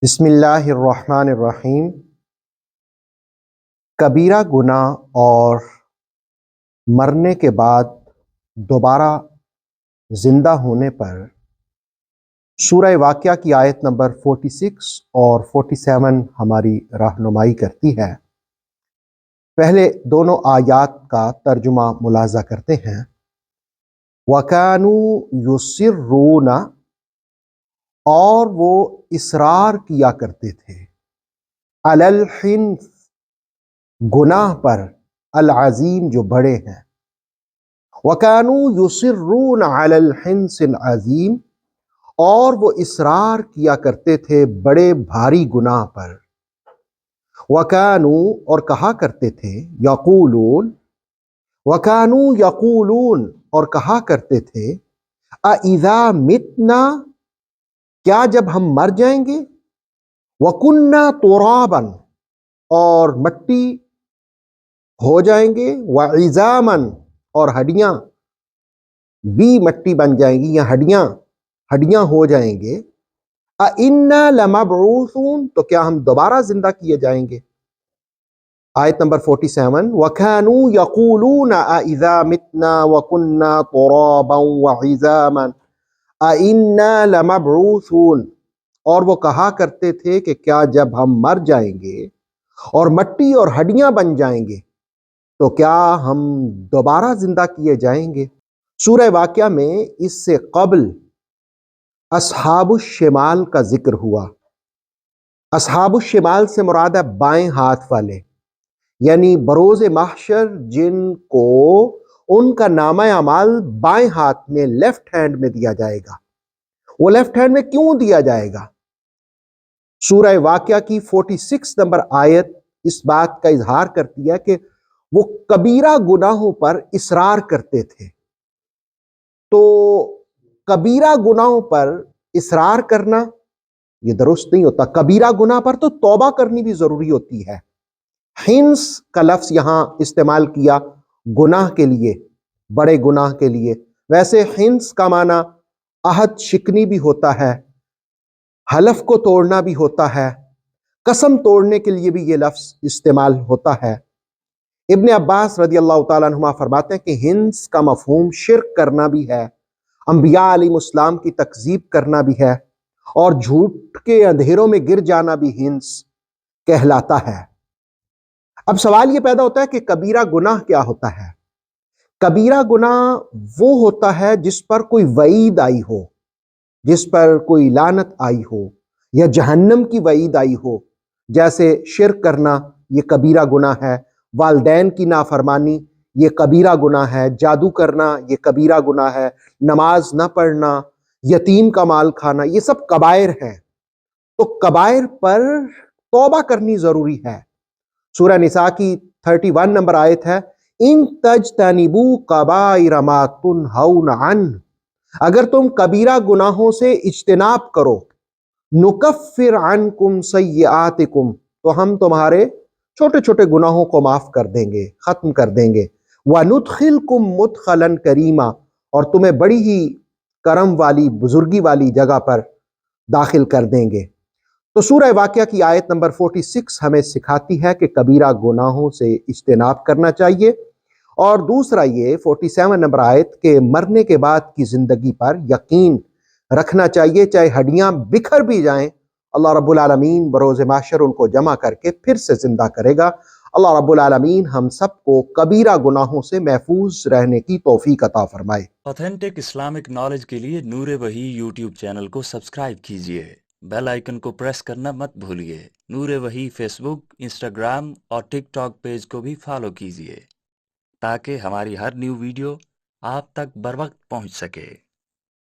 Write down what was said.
बिस्मिल्लाहिर्रहमानिर्रहीम। कबीरा गुनाह और मरने के बाद दोबारा जिंदा होने पर सूरह वाक़िया की आयत नंबर 46 और 47 हमारी रहनुमाई करती है। पहले दोनों आयात का तर्जुमा मुलाजा करते हैं। वकानू युसिर्रूना, और वो इसरार किया करते थे, अलल हिन्स, गुनाह पर, अल अज़ीम जो बड़े हैं। वकानू युसिर्रून अलल हिन्सिल अज़ीम, और वो इसरार किया करते थे बड़े भारी गुनाह पर। वकानू, और कहा करते थे, यक़ूलून, वकानू यक़ूलून, और कहा करते थे, अइज़ा मितना, क्या जब हम मर जाएंगे, वकुन्ना तुराबन, और मट्टी हो जाएंगे, वइज़ामन, और हड्डियां भी मट्टी बन जाएंगी या हड्डियां हड्डियां हो जाएंगे, अइन्ना लमबऊसून, तो क्या हम दोबारा जिंदा किए जाएंगे। आयत नंबर 47, वकानू यक़ूलून अइज़ा मितना वकुन्ना तुराबन वइज़ामन अइन्ना लमबऊसून, और वो कहा करते थे कि क्या जब हम मर जाएंगे और मट्टी और हड्डियां बन जाएंगे तो क्या हम दोबारा जिंदा किए जाएंगे। सूरह वाक़िया में इससे क़ब्ल अस्हाबुश शिमाल का जिक्र हुआ। अस्हाबुश शिमाल से मुराद है बाएं हाथ वाले, यानी बरोज़ महशर जिनको उनका नामा अमाल बाएं हाथ में, लेफ्ट हैंड में दिया जाएगा। वो लेफ्ट हैंड में क्यों दिया जाएगा? सूरह वाक़िया की 46 नंबर आयत इस बात का इजहार करती है कि वो कबीरा गुनाहों पर इसरार करते थे। तो कबीरा गुनाहों पर इसरार करना ये दुरुस्त नहीं होता। कबीरा गुनाह पर तो तौबा करनी भी जरूरी होती है। हिंस का लफ्ज यहां इस्तेमाल किया गुनाह के लिए, बड़े गुनाह के लिए। वैसे हिंस का माना अहद शिकनी भी होता है, हलफ को तोड़ना भी होता है, कसम तोड़ने के लिए भी ये लफ्ज इस्तेमाल होता है। इब्ने अब्बास रदी अल्लाह ताला अन्हुमा फरमाते हैं कि हिंस का मफहूम शिर्क करना भी है, अंबिया अलैहिमुस्सलाम की तकजीब करना भी है, और झूठ के अंधेरों में गिर जाना भी हिंस कहलाता है। अब सवाल ये पैदा होता है कि कबीरा गुनाह क्या होता है। कबीरा गुनाह वो होता है जिस पर कोई वईद आई हो, जिस पर कोई लानत आई हो या जहन्नम की वईद आई हो। जैसे शिर्क करना ये कबीरा गुनाह है, वालदैन की नाफरमानी ये कबीरा गुनाह है, जादू करना ये कबीरा गुनाह है, नमाज न पढ़ना, यतीम का माल खाना, ये सब कबायर हैं। तो कबायर पर तौबा करनी जरूरी है। सूरह निसा की 31 नंबर आयत है, इन तजतनिबू कबाइर मा तुनहौन अन्हु, अगर तुम कबीरा गुनाहों से इज्तिनाब करो, नुकफ्फिर अन्कुम सय्यआतिकुम, तो हम तुम्हारे छोटे छोटे गुनाहों को माफ कर देंगे, खत्म कर देंगे। वनुदखिलकुम मुदखलन करीमा, और तुम्हें बड़ी ही करम वाली, बुजुर्गी वाली जगह पर दाखिल कर देंगे। तो सूरह वाक़िया की आयत नंबर 46 हमें सिखाती है कि कबीरा गुनाहों से इज्तिनाब करना चाहिए। और दूसरा ये 47 नंबर आयत के मरने के बाद की जिंदगी पर यकीन रखना चाहिए, चाहे हड्डियां बिखर भी जाएं, अल्लाह रब्बुल आलमीन बरोज़ महशर उनको जमा करके फिर से जिंदा करेगा। अल्लाह रब्बुल आलमीन हम सबको कबीरा गुनाहों से महफूज रहने की तौफीक अता फरमाए। ऑथेंटिक इस्लामिक नॉलेज के लिए नूर वही यूट्यूब चैनल को सब्सक्राइब कीजिए, बेल आइकन को प्रेस करना मत भूलिए। नूर वही फेसबुक, इंस्टाग्राम और टिकटॉक पेज को भी फॉलो कीजिए ताकि हमारी हर न्यू वीडियो आप तक बर वक्त पहुंच सके।